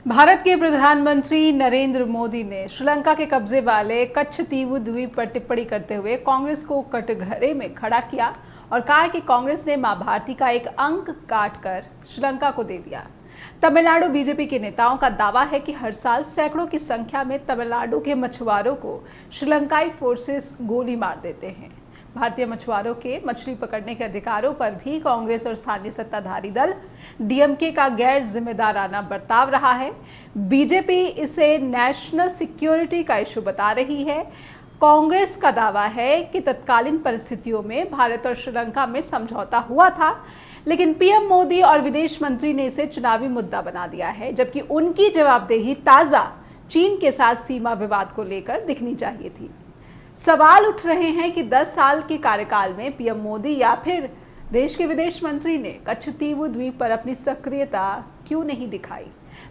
भारत के प्रधानमंत्री नरेंद्र मोदी ने श्रीलंका के कब्जे वाले कच्छ तीव द्वीप पर टिप्पणी करते हुए कांग्रेस को कटघरे में खड़ा किया और कहा कि कांग्रेस ने मां भारती का एक अंक काटकर श्रीलंका को दे दिया। तमिलनाडु बीजेपी के नेताओं का दावा है कि हर साल सैकड़ों की संख्या में तमिलनाडु के मछुआरों को श्रीलंकाई फोर्सेस गोली मार देते हैं। भारतीय मछुआरों के मछली पकड़ने के अधिकारों पर भी कांग्रेस और स्थानीय सत्ताधारी दल डीएमके का गैर जिम्मेदाराना बर्ताव रहा है। बीजेपी इसे नेशनल सिक्योरिटी का इशू बता रही है। कांग्रेस का दावा है कि तत्कालीन परिस्थितियों में भारत और श्रीलंका में समझौता हुआ था, लेकिन पीएम मोदी और विदेश मंत्री ने इसे चुनावी मुद्दा बना दिया है, जबकि उनकी जवाबदेही ताज़ा चीन के साथ सीमा विवाद को लेकर दिखनी चाहिए थी। सवाल उठ रहे हैं कि 10 साल के कार्यकाल में पीएम मोदी या फिर देश के विदेश मंत्री ने कच्छ तीव द्वीप पर अपनी सक्रियता क्यों नहीं दिखाई।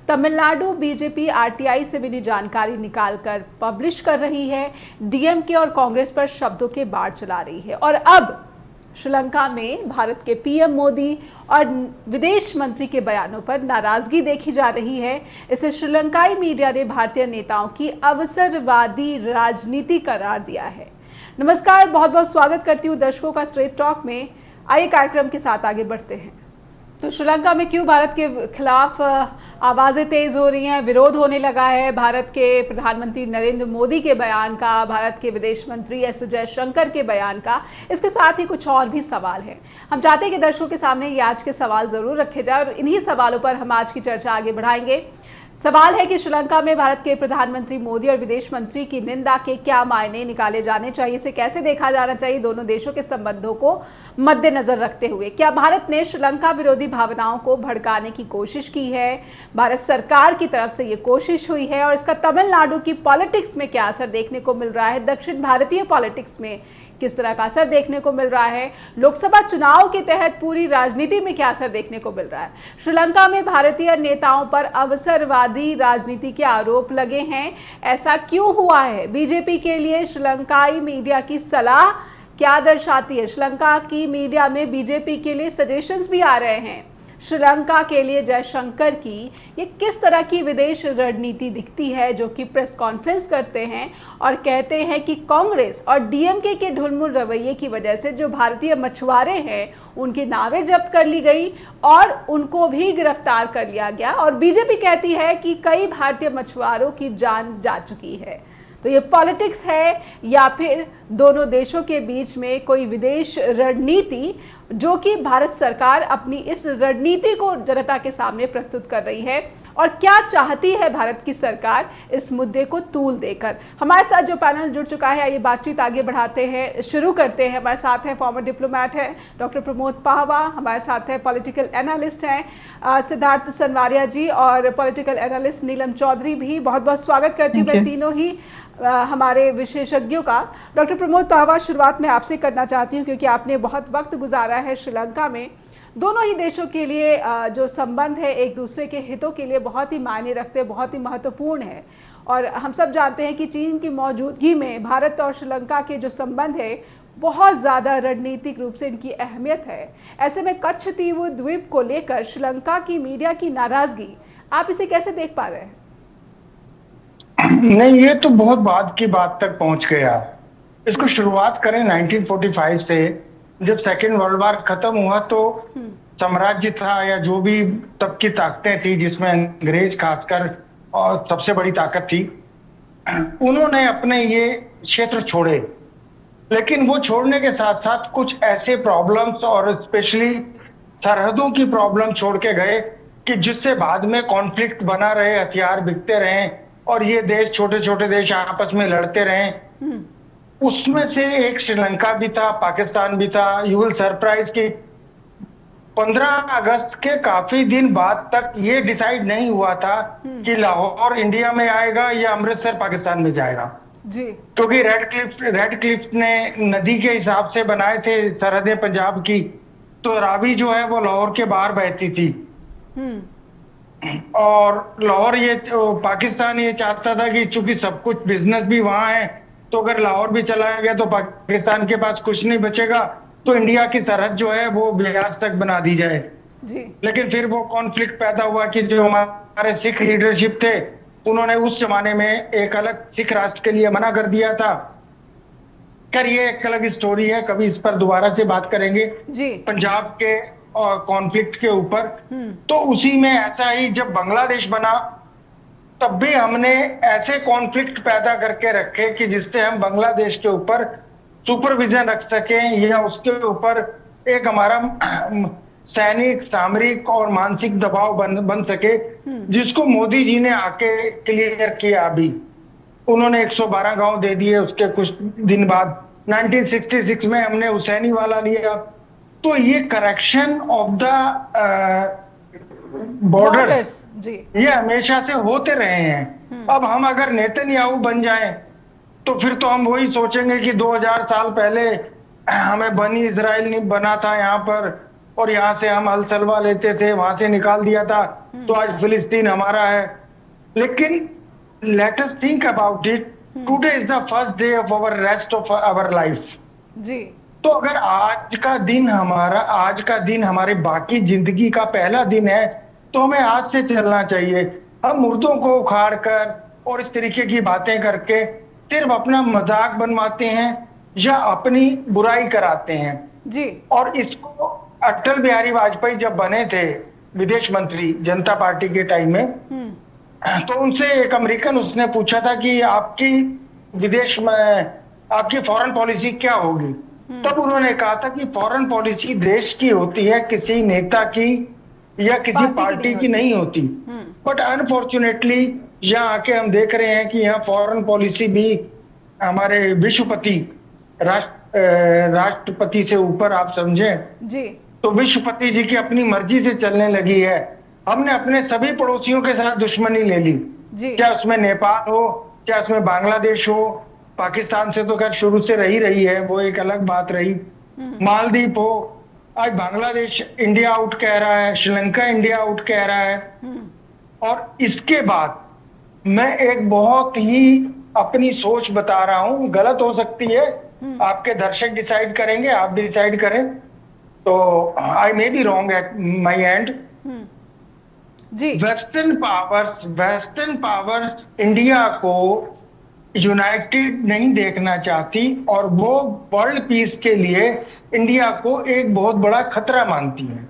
तमिलनाडु बीजेपी आरटीआई से मिली जानकारी निकालकर पब्लिश कर रही है, डीएमके और कांग्रेस पर शब्दों के बाढ़ चला रही है और अब श्रीलंका में भारत के पीएम मोदी और विदेश मंत्री के बयानों पर नाराजगी देखी जा रही है। इसे श्रीलंकाई मीडिया ने भारतीय नेताओं की अवसरवादी राजनीति करार दिया है। नमस्कार, बहुत बहुत स्वागत करती हूँ दर्शकों का स्ट्रेट टॉक में। आइए कार्यक्रम के साथ आगे बढ़ते हैं। तो श्रीलंका में क्यों भारत के खिलाफ आवाज़ें तेज़ हो रही हैं, विरोध होने लगा है भारत के प्रधानमंत्री नरेंद्र मोदी के बयान का, भारत के विदेश मंत्री एस जयशंकर के बयान का। इसके साथ ही कुछ और भी सवाल हैं। हम चाहते हैं कि दर्शकों के सामने ये आज के सवाल ज़रूर रखे जाए और इन्हीं सवालों पर हम आज की चर्चा आगे बढ़ाएंगे। सवाल है कि श्रीलंका में भारत के प्रधानमंत्री मोदी और विदेश मंत्री की निंदा के क्या मायने निकाले जाने चाहिए, इसे कैसे देखा जाना चाहिए दोनों देशों के संबंधों को मद्देनजर रखते हुए। क्या भारत ने श्रीलंका विरोधी भावनाओं को भड़काने की कोशिश की है, भारत सरकार की तरफ से ये कोशिश हुई है और इसका तमिलनाडु की पॉलिटिक्स में क्या असर देखने को मिल रहा है, दक्षिण भारतीय पॉलिटिक्स में किस तरह का असर देखने को मिल रहा है, लोकसभा चुनाव के तहत पूरी राजनीति में क्या असर देखने को मिल रहा है। श्रीलंका में भारतीय नेताओं पर अवसरवादी राजनीति के आरोप लगे हैं, ऐसा क्यों हुआ है। बीजेपी के लिए श्रीलंकाई मीडिया की सलाह क्या दर्शाती है। श्रीलंका की मीडिया में बीजेपी के लिए सजेशंस भी आ रहे हैं। श्रीलंका के लिए जयशंकर की ये किस तरह की विदेश रणनीति दिखती है, जो कि प्रेस कॉन्फ्रेंस करते हैं और कहते हैं कि कांग्रेस और डीएमके के ढुलमुल रवैये की वजह से जो भारतीय मछुआरे हैं उनकी नावें जब्त कर ली गई और उनको भी गिरफ्तार कर लिया गया और बीजेपी कहती है कि कई भारतीय मछुआरों की जान जा चुकी है। तो ये पॉलिटिक्स है या फिर दोनों देशों के बीच में कोई विदेश रणनीति, जो कि भारत सरकार अपनी इस रणनीति को जनता के सामने प्रस्तुत कर रही है और क्या चाहती है भारत की सरकार इस मुद्दे को तूल देकर। हमारे साथ जो पैनल जुड़ चुका है, ये बातचीत आगे बढ़ाते हैं, शुरू करते हैं। हमारे साथ है फॉर्मर डिप्लोमैट है डॉक्टर प्रमोद पाहवा, हमारे साथ है पॉलिटिकल एनालिस्ट हैं सिद्धार्थ सनवारिया जी और पॉलिटिकल एनालिस्ट नीलम चौधरी भी। बहुत बहुत स्वागत करती हूँ मैं तीनों ही हमारे विशेषज्ञों का। डॉक्टर प्रमोद पाहवा, शुरुआत में आपसे करना चाहती हूँ क्योंकि आपने बहुत वक्त गुजारा है श्रीलंका में। दोनों ही देशों के लिए जो संबंध है एक दूसरे के हितों के लिए बहुत ही मायने रखते हैं, बहुत ही महत्वपूर्ण है और हम सब जानते हैं कि चीन की मौजूदगी में भारत और श्रीलंका के जो संबंध है बहुत ज़्यादा रणनीतिक रूप से इनकी अहमियत है। ऐसे में कच्छ तीव द्वीप को लेकर श्रीलंका की मीडिया की नाराज़गी, आप इसे कैसे देख पा रहे हैं? नहीं, ये तो बहुत बाद की बात तक पहुंच गया। इसको शुरुआत करें 1945 से, जब सेकेंड वर्ल्ड वार खत्म हुआ तो साम्राज्य था या जो भी तब की ताकतें थी, जिसमें अंग्रेज खासकर और सबसे बड़ी ताकत थी, उन्होंने अपने ये क्षेत्र छोड़े। लेकिन वो छोड़ने के साथ साथ कुछ ऐसे प्रॉब्लम्स और स्पेशली सरहदों की प्रॉब्लम छोड़ के गए कि जिससे बाद में कॉन्फ्लिक्ट बना रहे, हथियार बिकते रहे और ये देश, छोटे छोटे देश आपस में लड़ते रहे। उसमें से एक श्रीलंका भी था, पाकिस्तान भी था। यू विल सरप्राइज कि 15 अगस्त के काफी दिन बाद तक ये डिसाइड नहीं हुआ था कि लाहौर इंडिया में आएगा या अमृतसर पाकिस्तान में जाएगा जी, क्योंकि रेड क्लिफ ने नदी के हिसाब से बनाए थे सरहदें पंजाब की, तो रावी जो है वो लाहौर के बाहर बहती थी और लाहौर ये पाकिस्तान ये चाहता था कि चूंकि सब कुछ बिजनेस भी वहां है, तो अगर लाहौर भी चला गया तो पाकिस्तान के पास कुछ नहीं बचेगा, तो इंडिया की सरहद जो है वो ब्यास तक बना दी जाए। जी। लेकिन फिर वो कॉन्फ्लिक्ट पैदा हुआ कि जो हमारे सिख लीडरशिप थे, उन्होंने उस जमाने में एक अलग सिख राष्ट्र के लिए मना कर दिया था। खैर ये एक अलग स्टोरी है, कभी इस पर दोबारा से बात करेंगे, जी। पंजाब के कॉन्फ्लिक्ट के ऊपर। हम्म। तो उसी में ऐसा ही जब बांग्लादेश बना, तब भी हमने ऐसे कॉन्फ्लिक्ट पैदा करके रखे कि जिससे हम बांग्लादेश के ऊपर सुपरविजन रख सकें, या उसके ऊपर एक हमारा सैनिक, सामरिक और मानसिक दबाव बन सके, जिसको मोदी जी ने आके क्लियर किया। अभी उन्होंने 112 गांव दे दिए, उसके कुछ दिन बाद 1966 में हमने हुसैनी वाला लिया। तो ये करेक्शन ऑफ द बॉर्डर्स जी। ये हमेशा से होते रहे हैं। अब हम अगर नेतन्याहू बन जाएं, तो फिर तो हम वही सोचेंगे कि 2000 साल पहले हमें बनी इजराइल नहीं बना था यहाँ पर, और यहाँ से हम अल सलवा लेते थे, वहां से निकाल दिया था, तो आज फिलिस्तीन हमारा है। लेकिन let us think about it, today is the first day of our rest of our life. जी। तो अगर आज का दिन हमारे बाकी जिंदगी का पहला दिन है, तो हमें आज से चलना चाहिए। हम मुर्दों को उखाड़ कर और इस तरीके की बातें करके सिर्फ अपना मजाक बनवाते हैं या अपनी बुराई कराते हैं। जी। और इसको अटल बिहारी वाजपेयी जब बने थे विदेश मंत्री जनता पार्टी के टाइम में, तो उनसे एक अमेरिकन उसने पूछा था कि आपकी विदेश में आपकी फॉरेन पॉलिसी क्या होगी। तब उन्होंने कहा था कि फॉरेन पॉलिसी देश की होती है, किसी नेता की या किसी पार्टी की नहीं होती। बट अनफॉर्चुनेटली यहाँ आके हम देख रहे हैं कि यहाँ फॉरेन पॉलिसी भी हमारे विश्वपति राष्ट्रपति से ऊपर, आप समझें जी। तो विश्वपति जी की अपनी मर्जी से चलने लगी है। हमने अपने सभी पड़ोसियों के साथ दुश्मनी ले ली, क्या उसमें नेपाल हो, क्या उसमें बांग्लादेश हो, पाकिस्तान से तो खैर शुरू से रही है, वो एक अलग बात रही, मालदीव हो, आज बांग्लादेश इंडिया आउट कह रहा है, श्रीलंका इंडिया आउट कह रहा है। और इसके बाद मैं एक बहुत ही अपनी सोच बता रहा हूं, गलत हो सकती है, आपके दर्शक डिसाइड करेंगे, आप डिसाइड करें, तो I may be wrong at my end. जी। वेस्टर्न पावर्स इंडिया को यूनाइटेड नहीं देखना चाहती, और वो वर्ल्ड पीस के लिए इंडिया को एक बहुत बड़ा खतरा मानती है।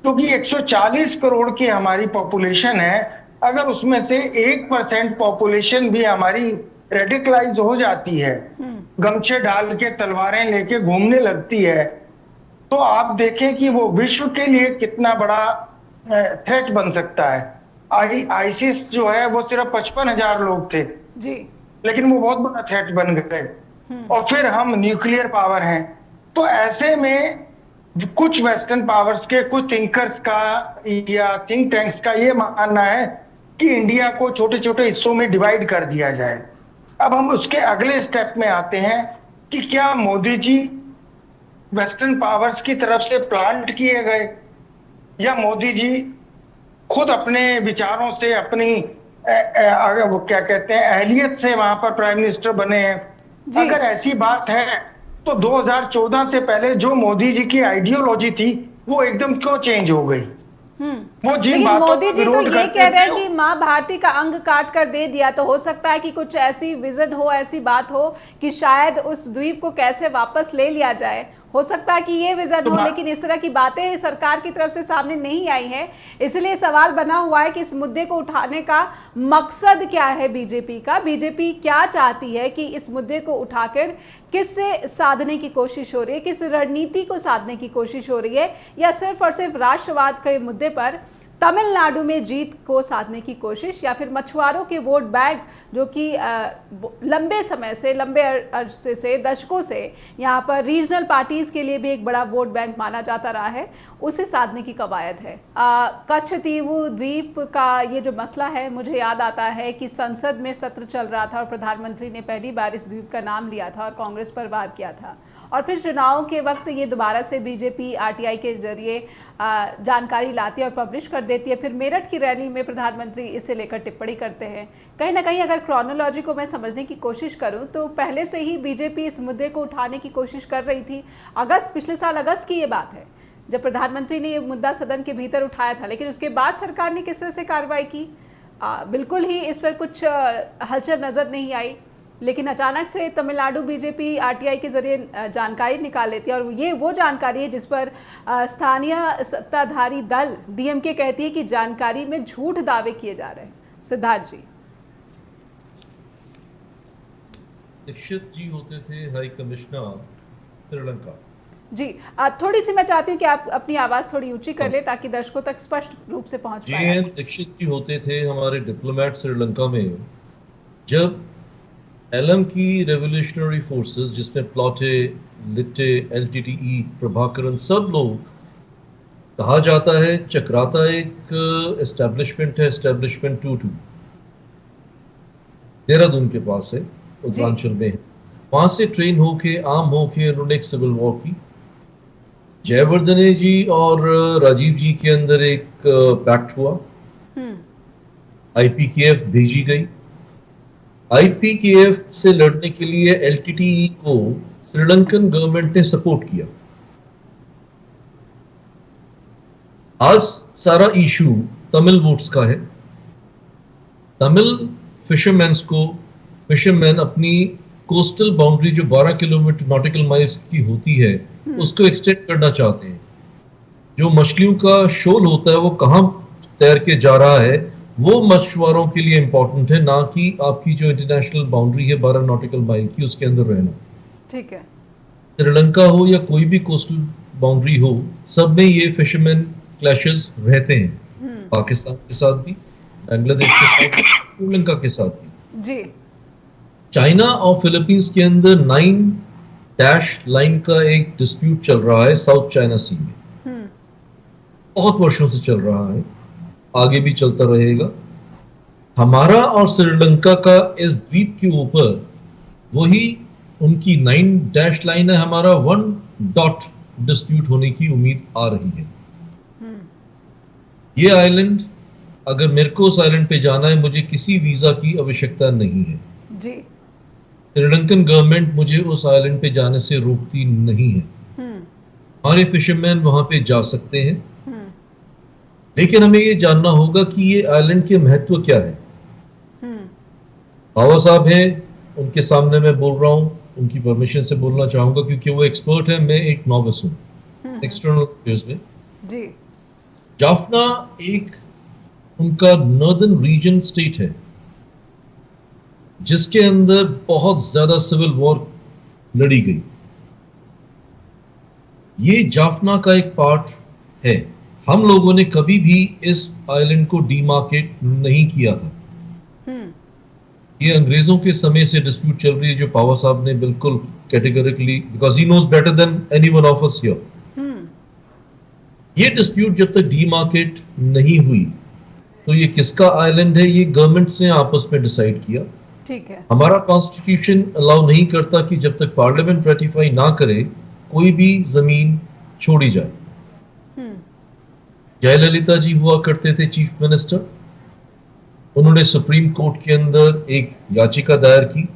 क्योंकि 140 करोड़ की हमारी पॉपुलेशन है, अगर उसमें से 1% पॉपुलेशन भी हमारी रेडिकलाइज हो जाती है, गमछे डाल के तलवारें लेके घूमने लगती है, तो आप देखें कि वो विश्व के लिए कितना बड़ा थ्रेट बन सकता है। आईसिस जो है वो सिर्फ 55,000 लोग थे जी, लेकिन वो बहुत बड़ा थ्रेट बन गए। और फिर हम न्यूक्लियर पावर हैं। तो ऐसे में कुछ वेस्टर्न पावर्स के, कुछ थिंकर्स का या थिंक टैंक्स का ये मानना है कि इंडिया को छोटे छोटे हिस्सों में डिवाइड कर दिया जाए। अब हम उसके अगले स्टेप में आते हैं कि क्या मोदी जी वेस्टर्न पावर्स की तरफ से प्लांट किए गए, या मोदी जी खुद अपने विचारों से, अपनी वो क्या कहते हैं, अहलियत से वहां पर प्राइम मिनिस्टर बने हैं। अगर ऐसी बात है तो 2014 से पहले जो मोदी जी की आइडियोलॉजी थी वो एकदम क्यों चेंज हो गई? वो जिन लेकिन मोदी जी तो ये कह रहे हैं कि माँ भारती का अंग काट कर दे दिया, तो हो सकता है कि कुछ ऐसी विजन हो, ऐसी बात हो कि शायद उस द्वीप को कैसे वापस ले लिया जाए। हो सकता है कि ये विजन हो, लेकिन इस तरह की बातें सरकार की तरफ से सामने नहीं आई है। इसलिए सवाल बना हुआ है कि इस मुद्दे को उठाने का मकसद क्या है बीजेपी का। बीजेपी क्या चाहती है कि इस मुद्दे को उठाकर किससे साधने की कोशिश हो रही है, किस रणनीति को साधने की कोशिश हो रही है, या सिर्फ और सिर्फ राष्ट्रवाद के मुद्दे पर तमिलनाडु में जीत को साधने की कोशिश, या फिर मछुआरों के वोट बैंक जो कि लंबे समय से, लंबे अरसे से, दशकों से यहाँ पर रीजनल पार्टीज़ के लिए भी एक बड़ा वोट बैंक माना जाता रहा है, उसे साधने की कवायद है। कच्छतीवु द्वीप का ये जो मसला है, मुझे याद आता है कि संसद में सत्र चल रहा था और प्रधानमंत्री ने पहली बार इस द्वीप का नाम लिया था और कांग्रेस पर वार किया था, और फिर चुनाव के वक्त ये दोबारा से बीजेपी आरटीआई के जरिए जानकारी लाती है और पब्लिश कर देती है। फिर मेरठ की रैली में प्रधानमंत्री इसे लेकर टिप्पणी करते हैं। कहीं ना कहीं अगर क्रोनोलॉजी को मैं समझने की कोशिश करूं तो पहले से ही बीजेपी इस मुद्दे को उठाने की कोशिश कर रही थी। पिछले साल अगस्त की ये बात है जब प्रधानमंत्री ने ये मुद्दा सदन के भीतर उठाया था, लेकिन उसके बाद सरकार ने किस तरह से कार्रवाई की, बिल्कुल ही इस पर कुछ हलचल नज़र नहीं आई। लेकिन अचानक से तमिलनाडु बीजेपी आरटीआई के जरिए जानकारी निकाल लेती है, और ये वो जानकारी है जिस पर स्थानीय सत्ताधारी दल डीएमके कहती है कि जानकारी में झूठ दावे किए जा रहे हैं। सिद्धार्थ जी। दीक्षित जी होते थे हाई कमिश्नर श्रीलंका। जी, थोड़ी सी मैं चाहती हूँ कि आप अपनी आवाज़ थोड़ी ऊंची कर ले ताकि दर्शकों तक स्पष्ट रूप से पहुंच पाए। जी एन दीक्षित जी होते थे हमारे डिप्लोमेट श्रीलंका में, जब एलएम की रेवोल्यूशनरी फोर्सेस जिसमें प्लॉटे, लिट्टे, एलटीटीई, प्रभाकरन, सब लोग, कहा जाता है चक्राता एक एस्टेब्लिशमेंट है, एस्टेब्लिशमेंट 22 देहरादून के पास है, उत्तरांचल में है। वहां से ट्रेन होके आम होके उन्होंने एक सिविल वॉर की। जयवर्धने जी और राजीव जी के अंदर एक पैक्ट हुआ, आईपीकेएफ भेजी गई। आईपीकेएफ से लड़ने के लिए एलटीटीई को श्रीलंकन गवर्नमेंट ने सपोर्ट किया। आज सारा इशू तमिल वोट्स का है। तमिल फिशरमैन अपनी कोस्टल बाउंड्री जो 12 किलोमीटर नॉटिकल माइल्स की होती है उसको एक्सटेंड करना चाहते हैं। जो मछलियों का शोल होता है वो कहाँ तैर के जा रहा है वो मछुआरों के लिए इंपॉर्टेंट है, ना कि आपकी जो इंटरनेशनल बाउंड्री है 12 नॉटिकल माइल की उसके अंदर रहना। ठीक है, श्रीलंका हो या कोई भी कोस्टल बाउंड्री हो, सब में ये फिशरमैन क्लैशेस रहते हैं। पाकिस्तान के साथ भी, बांग्लादेश के साथ भी, श्रीलंका के साथ भी। जी, चाइना और फिलीपींस के अंदर 9 डैश लाइन का एक डिस्प्यूट चल रहा है साउथ चाइना सी में, बहुत वर्षों से चल रहा है, आगे भी चलता रहेगा। हमारा और श्रीलंका का इस द्वीप के ऊपर वही उनकी 9 डैश लाइन है, हमारा 1 डॉट डिस्प्यूट होने की उम्मीद आ रही है। ये आइलैंड, अगर मेरे को उस आइलैंड पे जाना है, मुझे किसी वीजा की आवश्यकता नहीं है जी। श्रीलंकन गवर्नमेंट मुझे उस आइलैंड पे जाने से रोकती नहीं है। हमारे फिशरमैन वहां पे जा सकते हैं, लेकिन हमें ये जानना होगा कि ये आइलैंड के महत्व क्या है। बाबा साहब हैं, उनके सामने मैं बोल रहा हूँ, उनकी परमिशन से बोलना चाहूंगा क्योंकि वो एक्सपर्ट है, मैं एक नॉविस हूँ एक्सटर्नल अफेयर्स में जी। जाफना एक उनका नॉर्दर्न रीजन स्टेट है जिसके अंदर बहुत ज्यादा सिविल वॉर लड़ी गई। ये जाफना का एक पार्ट है। हम लोगों ने कभी भी इस आइलैंड को डीमार्केट नहीं किया था। ये अंग्रेजों के समय से डिस्प्यूट चल रही है, जो पावर साहब ने बिल्कुल categorically, because he knows better than anyone of us here. ये डिस्प्यूट जब तक डीमार्केट नहीं हुई तो ये किसका आइलैंड है ये गवर्नमेंट ने आपस में डिसाइड किया। ठीक है, हमारा कॉन्स्टिट्यूशन अलाउ नहीं करता कि जब तक पार्लियामेंट रेटिफाई ना करे कोई भी जमीन छोड़ी जाए। जयललिता जी हुआ करते थे चीफ मिनिस्टर, उन्होंने सुप्रीम कोर्ट के अंदर एक याचिका दायर की,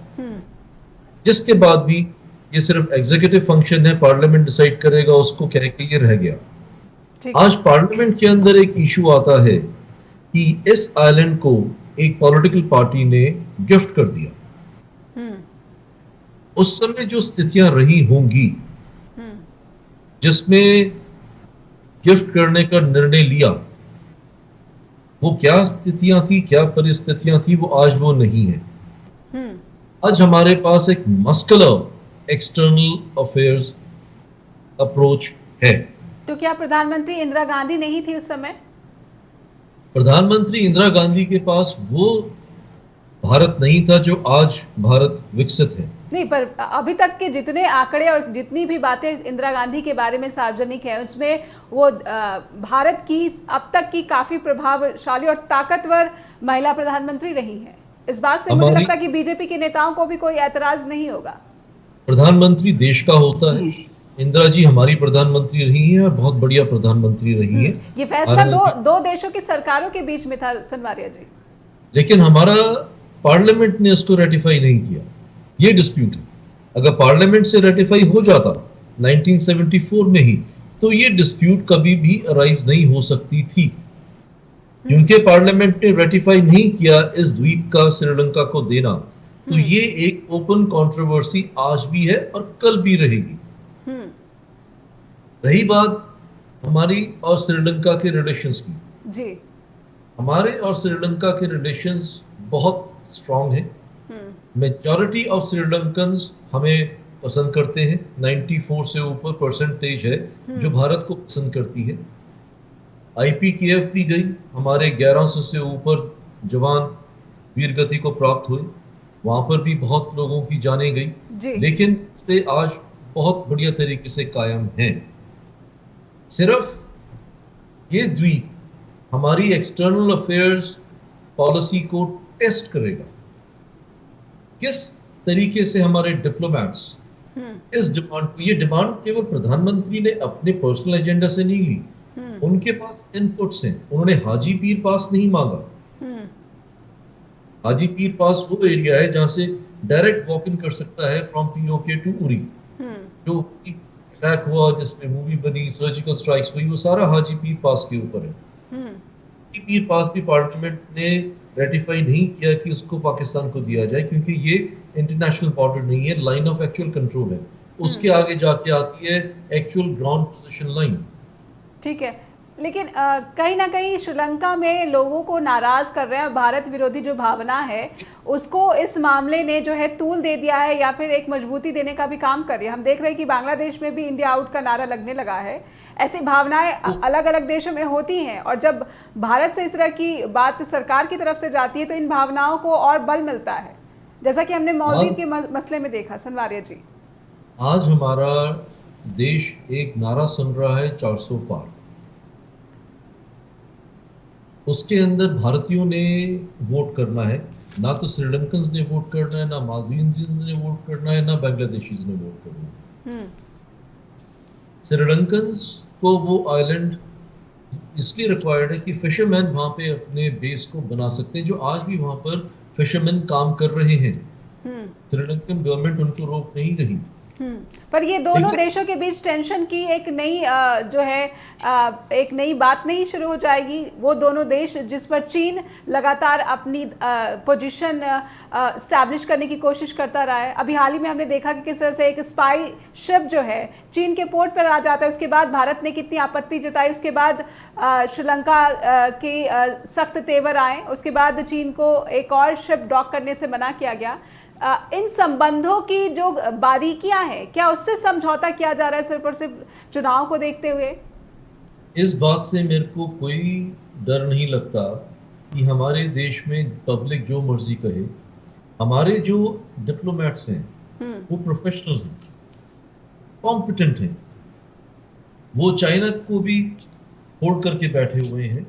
जिसके बाद भी ये सिर्फ एग्जीक्यूटिव फंक्शन है, पार्लियामेंट डिसाइड करेगा, उसको कह के ये रह गया। आज पार्लियामेंट के अंदर एक इशू आता है कि इस आइलैंड को एक पॉलिटिकल पार्टी ने गिफ्ट कर दिया। उस समय जो स्थितियां रही होंगी जिसमें गिफ्ट करने का निर्णय लिया, वो क्या स्थितियां थी, क्या परिस्थितियां थी, वो आज वो नहीं है। आज हमारे पास एक मस्कुलर एक्सटर्नल अफेयर्स अप्रोच है। तो क्या प्रधानमंत्री इंदिरा गांधी नहीं थी उस समय? प्रधानमंत्री इंदिरा गांधी के पास वो भारत नहीं था जो आज भारत विकसित है। नहीं, पर अभी तक के जितने आंकड़े और जितनी भी बातें इंदिरा गांधी के बारे में सार्वजनिक है, उसमें वो भारत की अब तक की काफी प्रभावशाली और ताकतवर महिला प्रधानमंत्री रही है। इस बात से मुझे लगता है कि बीजेपी के नेताओं को भी कोई ऐतराज नहीं होगा। प्रधानमंत्री देश का होता है। इंदिरा जी हमारी प्रधानमंत्री रही हैं और बहुत बढ़िया प्रधानमंत्री रही हैं। ये फैसला दो देशों की सरकारों के बीच में था सनवारिया जी, लेकिन हमारा पार्लियामेंट ने उसको रेटिफाई नहीं किया। ये डिस्प्यूट है। अगर पार्लियामेंट से रेटिफाई हो जाता 1974 में ही, तो ये डिस्प्यूट कभी भी अराइज नहीं हो सकती थी। जिनके पार्लियामेंट ने रेटिफाई नहीं किया इस द्वीप का श्रीलंका को देना, तो ये एक ओपन कंट्रोवर्सी आज भी है और कल भी रहेगी। रही बात हमारी और श्रीलंका के रिलेशंस की, जी, हमारे और श्रीलंका के रिलेशंस बहुत स्ट्रांग है। मेजॉरिटी ऑफ श्रीलंकन्स हमें पसंद करते हैं, 94 से ऊपर परसेंटेज है जो भारत को पसंद करती है। IPKF भी गई, हमारे 1100 से ऊपर जवान वीरगति को प्राप्त हुए, वहां पर भी बहुत लोगों की जाने गई, लेकिन से आज बहुत बढ़िया तरीके से कायम है। सिर्फ ये द्वीप हमारी एक्सटर्नल अफेयर्स पॉलिसी को टेस्ट करेगा, किस तरीके से हमारे डिप्लोमैट्स इस डिमांड को, ये डिमांड केवल प्रधानमंत्री ने अपने पर्सनल एजेंडा से नहीं ली, उनके पास इनपुट्स हैं। उन्होंने हाजी पीर पास नहीं मांगा। हाजी पीर पास वो एरिया है जहां से डायरेक्ट वॉक इन कर सकता है फ्रॉम POK टू उरी। जो अटैक हुआ जिसमें मूवी बनी, सर्जिकल स्ट्राइक्स हुई, वो सारा हाजी पीर पास के ऊपर है। हाजी पीर पास भी पार्लियामेंट ने रेटिफाई नहीं किया कि उसको पाकिस्तान को दिया जाए, क्योंकि ये इंटरनेशनल बॉर्डर नहीं है, लाइन ऑफ एक्चुअल कंट्रोल है। उसके आगे जाके आती है एक्चुअल ग्राउंड पोजीशन लाइन। ठीक है, लेकिन कहीं ना कहीं श्रीलंका में लोगों को नाराज कर रहे हैं, भारत विरोधी जो भावना है उसको इस मामले ने जो है तूल दे दिया है या फिर एक मजबूती देने का भी काम कर रही है। हम देख रहे हैं कि बांग्लादेश में भी इंडिया आउट का नारा लगने लगा है। ऐसी भावनाएं अलग अलग देशों में होती हैं और जब भारत से इस तरह की बात सरकार की तरफ से जाती है तो इन भावनाओं को और बल मिलता है, जैसा कि हमने मालदीव के मसले में देखा। सनवारिया जी, आज हमारा देश एक नारा सुन रहा है 400 पार। उसके अंदर भारतीयों ने वोट करना है, ना तो श्रीलंकन्स ने वोट करना है, ना मालदीव्स ने वोट करना है, ना बांग्लादेशीज ने वोट करना है। श्रीलंकन्स को वो आइलैंड इसलिए रिक्वायर्ड है कि फिशरमैन वहां पे अपने बेस को बना सकते हैं, जो आज भी वहां पर फिशरमैन काम कर रहे हैं। श्रीलंकन गवर्नमेंट उनको रोक नहीं रही। पर ये दोनों देशों के बीच टेंशन की एक नई जो है एक नई बात नहीं शुरू हो जाएगी? वो दोनों देश जिस पर चीन लगातार अपनी पोजीशन स्टैब्लिश करने की कोशिश करता रहा है। अभी हाल ही में हमने देखा कि किस तरह से एक स्पाई शिप जो है चीन के पोर्ट पर आ जाता है, उसके बाद भारत ने कितनी आपत्ति जताई, उसके बाद श्रीलंका के सख्त तेवर आए, उसके बाद चीन को एक और शिप डॉक करने से मना किया गया। इन संबंधों की जो बारीकियां हैं, क्या उससे समझौता किया जा रहा है सिर्फ और सिर्फ चुनाव को देखते हुए? इस बात से मेरे को कोई डर नहीं लगता कि हमारे देश में पब्लिक जो मर्जी कहे। हमारे जो डिप्लोमेट्स हैं वो प्रोफेशनल हैं, कॉम्पिटेंट हैं। वो चाइना को भी होल्ड करके बैठे हुए हैं,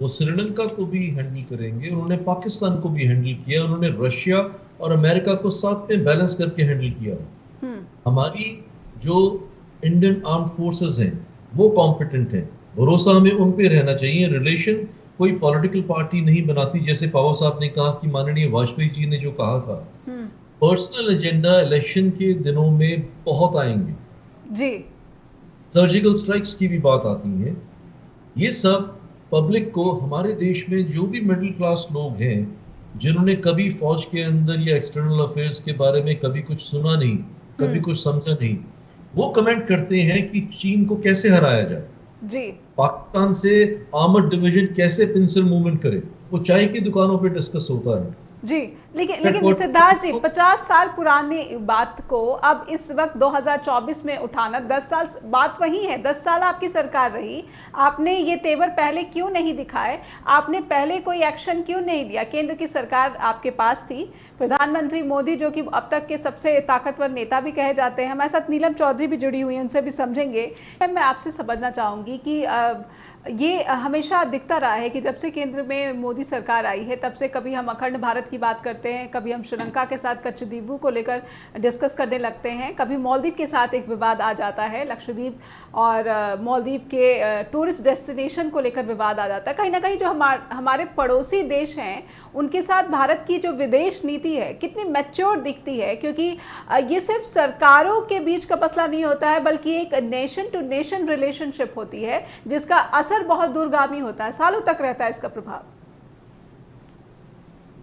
वो श्रीलंका को भी हैंडल करेंगे, उन्होंने पाकिस्तान को भी हैंडल किया, उन्होंने रशिया और अमेरिका को साथ में बैलेंस करके हैंडल किया। हमारी जो इंडियन आर्म्ड फोर्सेस हैं वो कॉम्पिटेंट हैं, भरोसा हमें उन पे रहना चाहिए। रिलेशन कोई पॉलिटिकल पार्टी नहीं बनाती, जैसे पवार साहब ने कहा कि माननीय वाजपेयी जी ने जो कहा था। पर्सनल एजेंडा इलेक्शन के दिनों में बहुत आएंगे जी। सर्जिकल स्ट्राइक्स की भी बात आती है। ये सब पब्लिक को, हमारे देश में जो भी मिडिल क्लास लोग हैं जिन्होंने कभी फौज के अंदर या एक्सटर्नल अफेयर्स के बारे में कभी कुछ सुना नहीं, कभी कुछ समझा नहीं, वो कमेंट करते हैं कि चीन को कैसे हराया जाए जी, पाकिस्तान से आर्मर्ड डिवीजन कैसे पिंसर मूवमेंट करे। वो चाय की दुकानों पे डिस्कस होता है जी। लेकिन सिद्धार्थ जी, 50 साल पुरानी बात को अब इस वक्त 2024 में उठाना, 10 साल बात वही है, 10 साल आपकी सरकार रही, आपने ये तेवर पहले क्यों नहीं दिखाए? आपने पहले कोई एक्शन क्यों नहीं लिया? केंद्र की सरकार आपके पास थी, प्रधानमंत्री मोदी जो कि अब तक के सबसे ताकतवर नेता भी कहे जाते हैं। हमारे साथ नीलम चौधरी भी जुड़ी हुई हैं, उनसे भी समझेंगे। मैं आपसे समझना चाहूँगी कि ये हमेशा दिखता रहा है कि जब से केंद्र में मोदी सरकार आई है तब से कभी हम अखंड भारत की बात करते लेते हैं, कभी हम श्रीलंका के साथ कच्छद्वीप को लेकर डिस्कस करने लगते हैं, कभी मालदीव के साथ एक विवाद आ जाता है, लक्षद्वीप और मालदीव के टूरिस्ट डेस्टिनेशन को लेकर विवाद आ जाता है। कहीं ना कहीं जो हमारे पड़ोसी देश हैं उनके साथ भारत की जो विदेश नीति है कितनी मैच्योर दिखती है, क्योंकि ये सिर्फ सरकारों के बीच का मसला नहीं होता है बल्कि एक नेशन टू नेशन रिलेशनशिप होती है जिसका असर बहुत दूरगामी होता है, सालों तक रहता है इसका प्रभाव।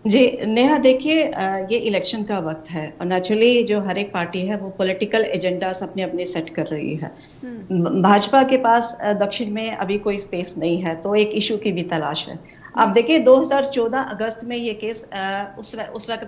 जी नेहा, देखिए ये इलेक्शन का वक्त है और नेचुरली जो हर एक पार्टी है वो पॉलिटिकल एजेंडास अपने अपने सेट कर रही है। भाजपा के पास दक्षिण में अभी कोई स्पेस नहीं है, तो एक इशू की भी तलाश है। आप देखिए 2014 अगस्त में ये केस उस वक्त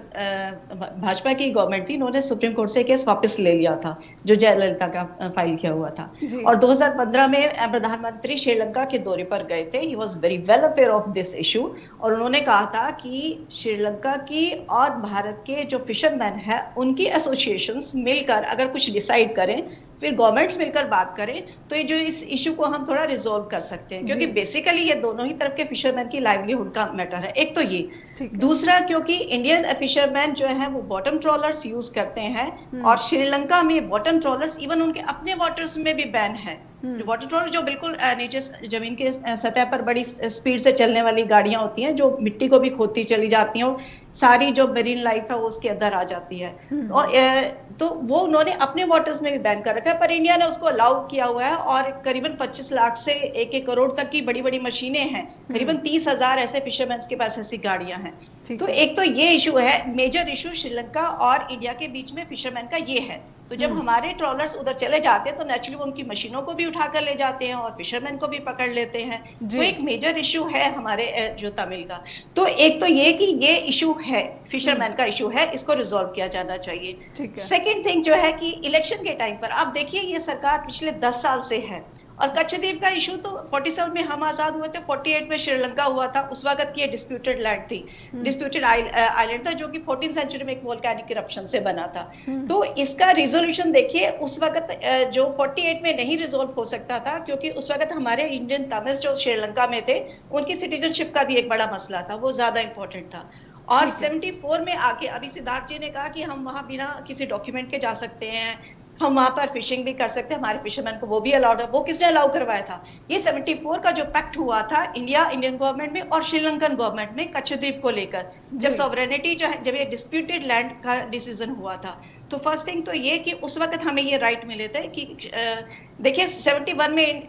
भाजपा की गवर्नमेंट थी, इन्होंने सुप्रीम कोर्ट से केस वापस ले लिया था जो जयललिता का फाइल किया हुआ था। और 2015 में प्रधानमंत्री श्रीलंका के दौरे पर गए थे। He was very well aware of this issue और उन्होंने कहा था कि श्रीलंका की और भारत के जो फिशरमैन है उनकी एसोसिएशंस मिलकर अगर कुछ डिसाइड करें, फिर गवर्नमेंट्स मिलकर बात करें, तो ये जो इस इशू को हम थोड़ा रिजोल्व कर सकते हैं, क्योंकि बेसिकली ये दोनों ही तरफ के फिशरमैन की लाइवलीहुड का मैटर है। एक तो ये, दूसरा क्योंकि इंडियन फिशरमैन जो है वो बॉटम ट्रॉलर्स यूज करते हैं और श्रीलंका में बॉटम ट्रॉलर्स इवन उनके अपने वाटर्स में भी बैन है। वाटर ट्रॉलर जो बिल्कुल नीचे जमीन के सतह पर बड़ी स्पीड से चलने वाली गाड़ियां होती हैं जो मिट्टी को भी खोदती चली जाती हैं और सारी जो मेरीन लाइफ है वो उसके अंदर आ जाती है। और तो वो उन्होंने अपने वाटर्स में भी बैन कर रखा है, पर इंडिया ने उसको अलाउ किया हुआ है और करीबन 25 लाख से 1-1 करोड़ तक की बड़ी बड़ी मशीनें हैं, करीबन 30,000 ऐसे फिशरमैन के पास ऐसी गाड़ियां हैं। तो एक तो ये इशू है, मेजर इशू श्रीलंका और इंडिया के बीच में फिशरमैन का ये है। तो जब हमारे ट्रॉलर्स उधर चले जाते हैं तो नेचुरली वो उनकी मशीनों को भी उठाकर ले जाते हैं और फिशरमैन को भी पकड़ लेते हैं। तो एक मेजर इशू है हमारे जो तमिल का। तो एक तो ये कि ये इशू है, फिशरमैन का इशू है, इसको रिजॉल्व किया जाना चाहिए। सेकेंड थिंग जो है कि इलेक्शन के टाइम पर आप देखिए ये सरकार पिछले 10 साल से है और कच्छद्वीप का इशू तो 47 में हम आजाद हुए थे, 48 में श्रीलंका हुआ था, उस वक्त की डिस्प्यूटेड लैंड थी, डिस्प्यूटेड आइलैंड था जो कि 14th सेंचुरी में एक वोल्केनिक इरप्शन से बना था। तो इसका रिजोल्यूशन देखिए उस वक्त जो 48 में नहीं रिजोल्व हो सकता था क्योंकि उस वक्त हमारे इंडियन तमिल्स जो श्रीलंका में थे उनकी सिटीजनशिप का भी एक बड़ा मसला था, वो ज्यादा इंपॉर्टेंट था। और 74 में आके अभी सिद्धार्थ जी ने कहा कि हम वहां बिना किसी डॉक्यूमेंट के जा सकते हैं, हम वहां पर फिशिंग भी कर सकते हैं, हमारे फिशरमैन को वो भी अलाउड है। वो किसने अलाउ करवाया था? ये 74 का जो पैक्ट हुआ था इंडियन गवर्नमेंट में और श्रीलंकन गवर्नमेंट में कच्छद्वीप को लेकर, जब सॉवरेनिटी जो है, जब ये डिस्प्यूटेड लैंड का डिसीजन हुआ था। तो फर्स्ट थिंग तो ये कि उस वक्त हमें ये राइट मिले थे कि देखिए 71 में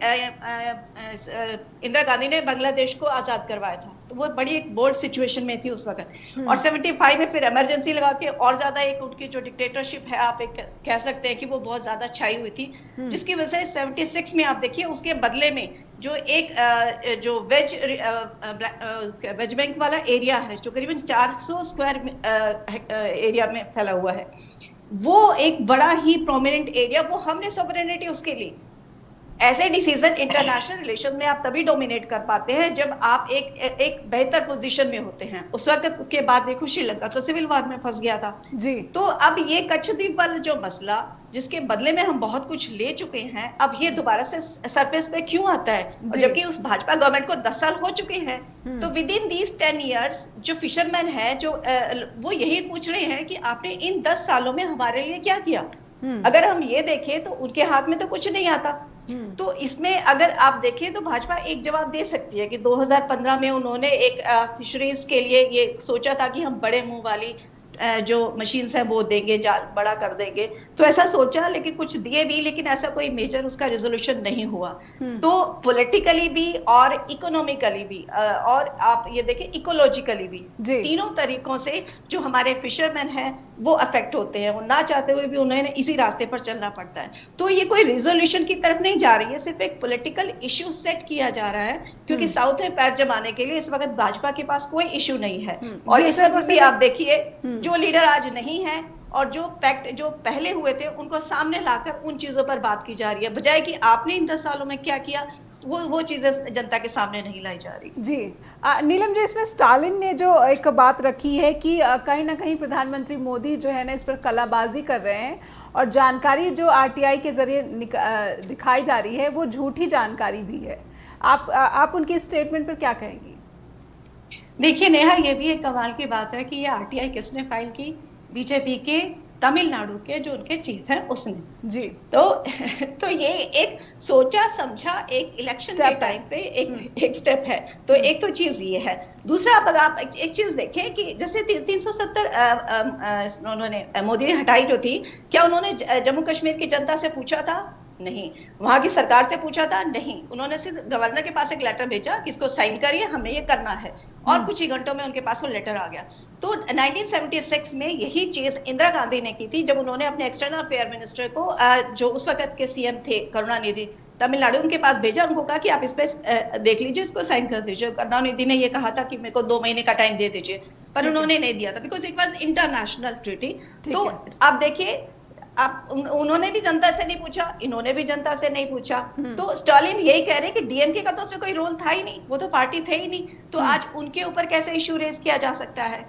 इंदिरा गांधी ने बांग्लादेश को आजाद करवाया था, तो वो बड़ी एक बोल्ड सिचुएशन में थी उस वक्त। और 75 में फिर इमरजेंसी लगा के और ज्यादा एक उनकी जो डिक्टेटरशिप है आप एक कह सकते हैं कि वो बहुत ज्यादा छाई हुई थी, जिसकी वजह से 76 में आप देखिए उसके बदले में जो एक जो वेज बैंक वाला एरिया है जो करीबन 400 स्क्वायर एरिया में फैला हुआ है, वो एक बड़ा ही प्रोमिनेंट एरिया, वो हमने सॉवरेनिटी उसके लिए। ऐसे डिसीजन इंटरनेशनल रिलेशन में आप तभी डोमिनेट कर पाते हैं जब आप एक बेहतर पोजीशन में होते हैं। उस वक्त के बाद देखो श्रीलंका तो सिविल वार में फंस गया था जी। तो अब ये कच्छद्वीप वाला जो मसला जिसके बदले में हम बहुत कुछ ले चुके हैं, अब ये दोबारा से सरफेस पे क्यों आता है? और जबकि उस भाजपा गवर्नमेंट को 10 साल हो चुके हैं, तो विद इन दीज 10 ईयर्स जो फिशरमैन है जो वो यही पूछ रहे हैं कि आपने इन 10 सालों में हमारे लिए क्या किया। अगर हम ये देखें तो उनके हाथ में तो कुछ नहीं आता। तो इसमें अगर आप देखें तो भाजपा एक जवाब दे सकती है कि 2015 में उन्होंने एक फिशरीज के लिए ये सोचा था कि हम बड़े मुंह वाली जो मशीन्स हैं वो देंगे, जाल बड़ा कर देंगे, तो ऐसा सोचा, लेकिन कुछ दिए भी, लेकिन ऐसा कोई मेजर उसका रिजोल्यूशन नहीं हुआ। तो पॉलिटिकली भी और इकोनॉमिकली भी और आप ये देखें इकोलॉजिकली भी, तीनों तरीकों से जो हमारे फिशरमैन हैं वो अफेक्ट होते हैं। वो ना चाहते हुए भी उन्हें इसी रास्ते पर चलना पड़ता है। तो ये कोई रिजोल्यूशन की तरफ नहीं जा रही है, सिर्फ एक पॉलिटिकल इश्यू सेट किया जा रहा है क्योंकि साउथ में पैर जमाने के लिए इस वक्त भाजपा के पास कोई इश्यू नहीं है। और इस वक्त भी आप देखिए जो लीडर आज नहीं है और जो पैक्ट जो पहले हुए थे उनको सामने लाकर उन चीजों पर बात की जा रही है, बजाय कि आपने इन 10 सालों में क्या किया, वो चीजें जनता के सामने नहीं लाई जा रही। जी नीलम जी, इसमें स्टालिन ने जो एक बात रखी है कि कहीं ना कहीं प्रधानमंत्री मोदी जो है ना इस पर कलाबाजी कर रहे हैं और जानकारी जो आरटीआई के जरिए दिखाई जा रही है वो झूठी जानकारी भी है। आप उनकी स्टेटमेंट पर क्या कहेंगी? देखिए नेहा, ये भी एक कमाल की बात है कि ये आरटीआई किसने फाइल की? बीजेपी के तमिलनाडु के जो उनके चीफ हैं उसने। जी। तो तो ये एक सोचा समझा एक इलेक्शन के स्टेप है। टाइम पे एक स्टेप है। तो एक तो चीज ये है। दूसरा, अब अगर आप एक चीज देखें कि जैसे 370 उन्होंने मोदी ने हटाई जो थी, क्या उन्होंने जम्मू कश्मीर की जनता से पूछा था? नहीं। वहां की सरकार से पूछा था? नहीं। उन्होंने सिर्फ गवर्नर के पास एक लेटर भेजा कि इसको साइन करिए, हमें ये करना है, और कुछ ही घंटों में उनके पास वो लेटर आ गया। तो 1976 में यही चीज इंदिरा गांधी ने की थी, जब उन्होंने अपने एक्सटर्नल अफेयर मिनिस्टर को, जो उस वक्त के सीएम थे करुणानिधि तमिलनाडु, उनके पास भेजा। उनको कहा कि आप इस पे देख लीजिए, इसको साइन कर दीजिए। करुणानिधि ने ये कहा था कि मेरे को 2 महीने का टाइम दे दीजिए, पर उन्होंने नहीं दिया था, because it was international treaty. तो आप देखिए, आप उन्होंने भी जनता से नहीं पूछा, इन्होंने भी जनता से नहीं पूछा। तो स्टालिन यही कह रहे हैं कि डीएमके का तो उसमें कोई रोल था ही नहीं, वो तो पार्टी थे ही नहीं, तो आज उनके ऊपर कैसे इश्यू रेज किया जा सकता है?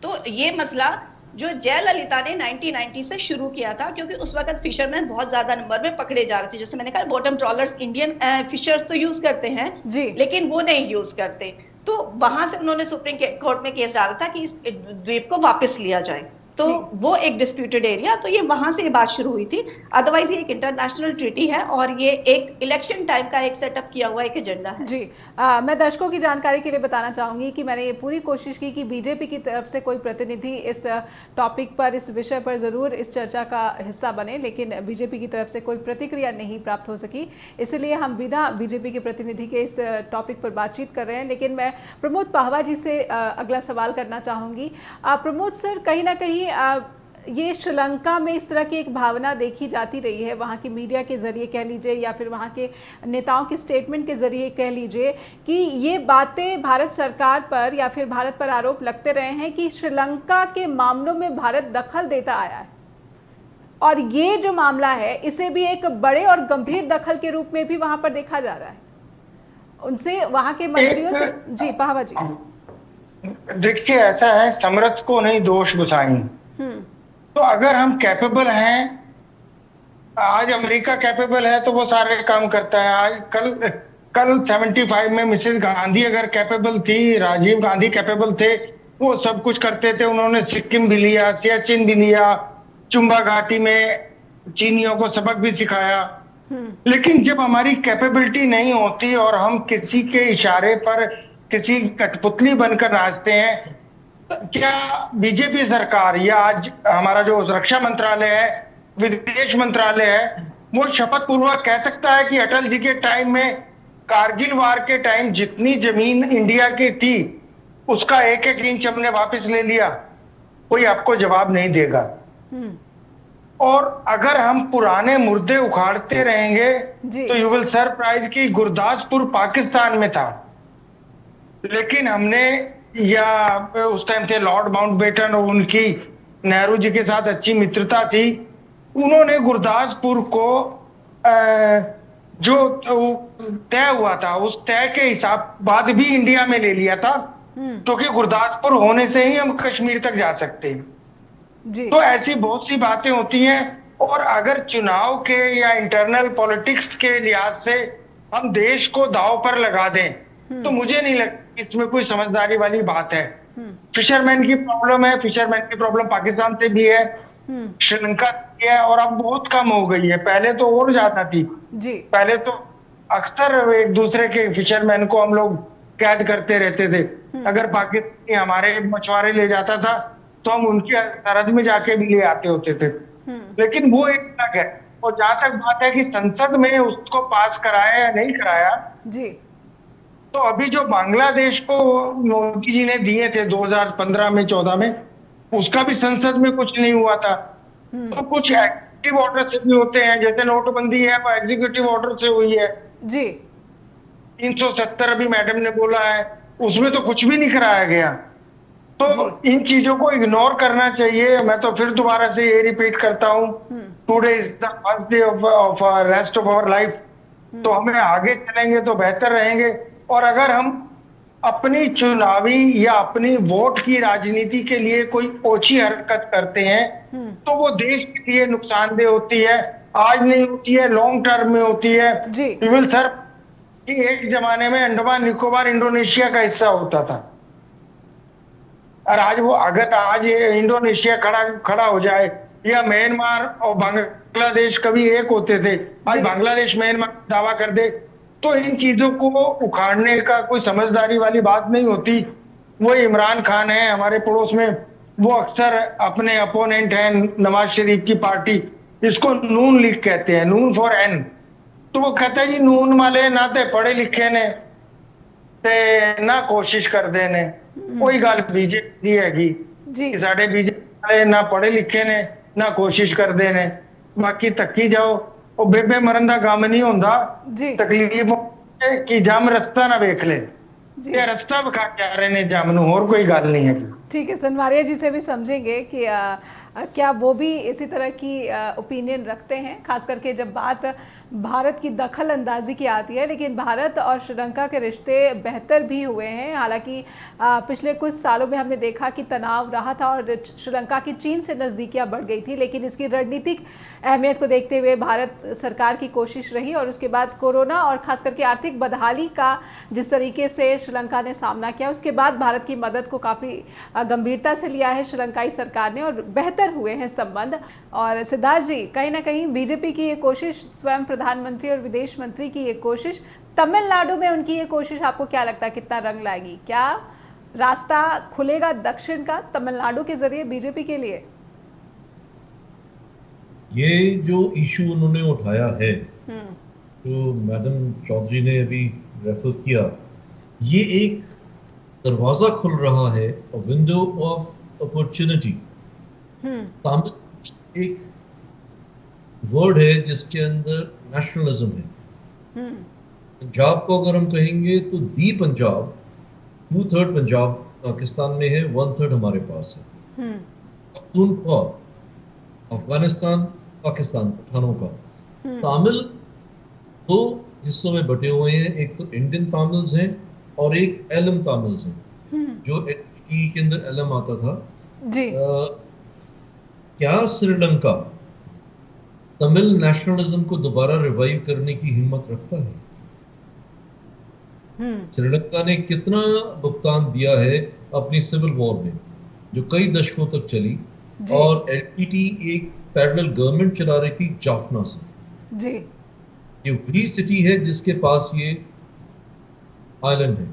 तो ये मसला जो जयललिता ने 1990 से शुरू किया था, क्योंकि उस वक्त फिशरमैन बहुत ज्यादा नंबर में पकड़े जा रहे थे। जैसे मैंने कहा, बॉटम ट्रॉलर्स इंडियन फिशर्स तो यूज करते हैं जी, लेकिन वो नहीं यूज करते। तो वहां से उन्होंने सुप्रीम कोर्ट में केस डाला था कि इस द्वीप को वापस लिया जाए। तो वो एक डिस्प्यूटेड एरिया, तो ये वहां से ये बात शुरू हुई थी। अदरवाइज ये एक इंटरनेशनल ट्रीटी है और ये एक इलेक्शन टाइम का एक सेटअप किया हुआ एक एजेंडा है। जी। मैं दर्शकों की जानकारी के लिए बताना चाहूँगी कि मैंने ये पूरी कोशिश की कि बीजेपी की तरफ से कोई प्रतिनिधि इस टॉपिक पर, इस विषय पर ज़रूर इस चर्चा का हिस्सा बने, लेकिन बीजेपी की तरफ से कोई प्रतिक्रिया नहीं प्राप्त हो सकी। इसलिए हम बिना बीजेपी के प्रतिनिधि के इस टॉपिक पर बातचीत कर रहे हैं। लेकिन मैं प्रमोद पाहवा जी से अगला सवाल करना चाहूँगी। प्रमोद सर, कहीं ना कहीं ये श्रीलंका में इस तरह की एक भावना देखी जाती रही है, वहाँ की मीडिया के ज़रिए कह लीजिए या फिर वहाँ के नेताओं के स्टेटमेंट के ज़रिए कह लीजिए, कि ये बातें भारत सरकार पर या फिर भारत पर आरोप लगते रहे हैं कि श्रीलंका के मामलों में भारत दखल देता आया है, और ये जो मामला है इसे भी एक बड़े और गंभीर दखल के रूप में भी वहाँ पर देखा जा रहा है। उनसे, वहाँ के मंत्रियों से। जी पाहवा जी। देखिए, ऐसा है, समर्थ को नहीं दोष गुसाई। तो अगर हम कैपेबल हैं, आज अमेरिका कैपेबल है तो वो सारे काम करता है। आज कल 75 में मिसेस गांधी अगर कैपेबल थी, राजीव गांधी कैपेबल थे, वो सब कुछ करते थे। उन्होंने सिक्किम भी लिया, सियाचिन भी लिया, चुम्बा घाटी में चीनियों को सबक भी सिखाया। लेकिन जब हमारी कैपेबिलिटी नहीं होती और हम किसी के इशारे पर किसी कठपुतली बनकर नाचते हैं, क्या बीजेपी सरकार या आज हमारा जो रक्षा मंत्रालय है, विदेश मंत्रालय है, वो शपथ पूर्वक कह सकता है कि अटल जी के टाइम में, कारगिल वार के टाइम जितनी जमीन इंडिया की थी उसका 1-1 इंच हमने वापस ले लिया? कोई आपको जवाब नहीं देगा। और अगर हम पुराने मुर्दे उखाड़ते रहेंगे तो यू विल सरप्राइज कि गुरदासपुर पाकिस्तान में था, लेकिन हमने, या उस टाइम थे लॉर्ड माउंटबेटन और उनकी नेहरू जी के साथ अच्छी मित्रता थी, उन्होंने गुरदासपुर को जो तय हुआ था उस तय के हिसाब बाद भी इंडिया में ले लिया था, क्योंकि गुरदासपुर होने से ही हम कश्मीर तक जा सकते हैं। तो ऐसी बहुत सी बातें होती हैं, और अगर चुनाव के या इंटरनल पॉलिटिक्स के लिहाज से हम देश को दांव पर लगा दें, तो मुझे नहीं लगता इसमें कोई समझदारी वाली बात है। फिशरमैन की प्रॉब्लम है, फिशरमैन की प्रॉब्लम पाकिस्तान से भी है, श्रीलंका से है, और अब बहुत कम हो गई है। पहले तो और ज्यादा थी जी। पहले तो अक्सर एक दूसरे के फिशरमैन को हम लोग कैद करते रहते थे। अगर पाकिस्तानी हमारे मछुआरे ले जाता था तो हम उनकी सरहद में जाके भी ले आते होते थे। लेकिन वो एक अलग है। और जहां तक बात है कि संसद में उसको पास कराया या नहीं कराया जी, तो अभी जो बांग्लादेश को मोदी जी ने दिए थे 2015 में 14 में, उसका भी संसद में कुछ नहीं हुआ था। तो कुछ एग्जीक्यूटिव ऑर्डर से भी होते हैं, जैसे नोटबंदी है वो एग्जीक्यूटिव ऑर्डर से हुई है जी। 370 अभी मैडम ने बोला है, उसमें तो कुछ भी नहीं कराया गया। तो इन चीजों को इग्नोर करना चाहिए। मैं तो फिर दोबारा से ये रिपीट करता हूँ, today is the first day of rest of our life. तो हमें आगे चलेंगे तो बेहतर रहेंगे। और अगर हम अपनी चुनावी या अपनी वोट की राजनीति के लिए कोई ओछी हरकत करते हैं तो वो देश के लिए नुकसानदेह होती है। आज नहीं होती है, लॉन्ग टर्म में होती है। यू विल सर कि एक जमाने में अंडमान निकोबार इंडोनेशिया का हिस्सा होता था, और आज वो अगर आज ये इंडोनेशिया खड़ा हो जाए या म्यांमार और बांग्लादेश कभी एक होते थे, आज जी। बांग्लादेश म्यांमार दावा कर दे, तो इन चीजों को उखाड़ने का कोई समझदारी वाली बात नहीं होती। वो इमरान खान है हमारे पड़ोस में, वो अक्सर अपने अपोनेंट हैं नवाज शरीफ की पार्टी, इसको नून लीग कहते हैं, नून फॉर एन। तो वो कहता है जी नून वाले ना ते पढ़े लिखे ने ते ना कोशिश करते ने। कोई गल बीजेपी हैगी जी। कि साडे बीजेपी वाले ना पढ़े लिखे ने ना कोशिश करते ने, बाकी तक्की जाओ। ਉਹ ਬੇਬੇ ਮਰਨ ਦਾ ਗਮ ਨਹੀਂ ਹੁੰਦਾ, जी। ਤਕਲੀਫ ਕਿ ਜਮ ਰਸਤਾ ਨਾ ਵੇਖ ਲੈ, जी। ਇਹ ਰਸਤਾ ਵਿਖਾ ਕੇ ਆ ਰਹੇ ਨੇ ਜਮ ਨੂੰ, ਹੋਰ ਕੋਈ ਗੱਲ नहीं है। ठीक है, सनवारिया जी से भी समझेंगे कि क्या वो भी इसी तरह की ओपिनियन रखते हैं, खास करके जब बात भारत की दखल अंदाजी की आती है। लेकिन भारत और श्रीलंका के रिश्ते बेहतर भी हुए हैं। हालांकि पिछले कुछ सालों में हमने देखा कि तनाव रहा था और श्रीलंका की चीन से नज़दीकियां बढ़ गई थी, लेकिन इसकी रणनीतिक अहमियत को देखते हुए भारत सरकार की कोशिश रही और उसके बाद कोरोना और खास करके आर्थिक बदहाली का जिस तरीके से श्रीलंका ने सामना किया, उसके बाद भारत की मदद को काफ़ी गंभीरता से लिया है श्रीलंकाई सरकार ने और बेहतर हुए हैं संबंध। और सिद्धार्थ जी, कहीं ना कहीं बीजेपी की ये कोशिश, स्वयं प्रधानमंत्री और विदेश मंत्री की ये कोशिश, तमिलनाडु में उनकी ये कोशिश आपको क्या लगता है कितना रंग लाएगी? क्या रास्ता खुलेगा दक्षिण का तमिलनाडु के जरिए बीजेपी के लिए? ये जो इशू उन्होंने उठाया है, तो मैडम चौधरी ने अभी रेफर किया, ये एक दरवाजा खुल रहा है, विंडो ऑफ अपॉर्चुनिटी। तामिल एक वर्ड है जिसके अंदर नेशनलिज्म है। पंजाब को अगर हम कहेंगे तो दी पंजाब, 2/3 पंजाब पाकिस्तान में है, 1/3 हमारे पास है। पख्तूनख्वा अफगानिस्तान पाकिस्तान पठानों का। तामिल दो हिस्सों में बटे हुए हैं, एक तो इंडियन तामिल्स हैं और एक एलम तामिल्स हैं, जो एनडीटी के अंदर एलम आता था जी। क्या श्रीलंका तमिल नेशनलिज्म को दोबारा रिवाइव करने की हिम्मत रखता है? श्रीलंका ने कितना भुगतान दिया है अपनी सिविल वॉर में, जो कई दशकों तक चली, और एलटीटी एक पैरेलल गवर्नमेंट चला रही थी जाफना से जी। ये वही सिटी है जिसके पास ये आइलैंड है।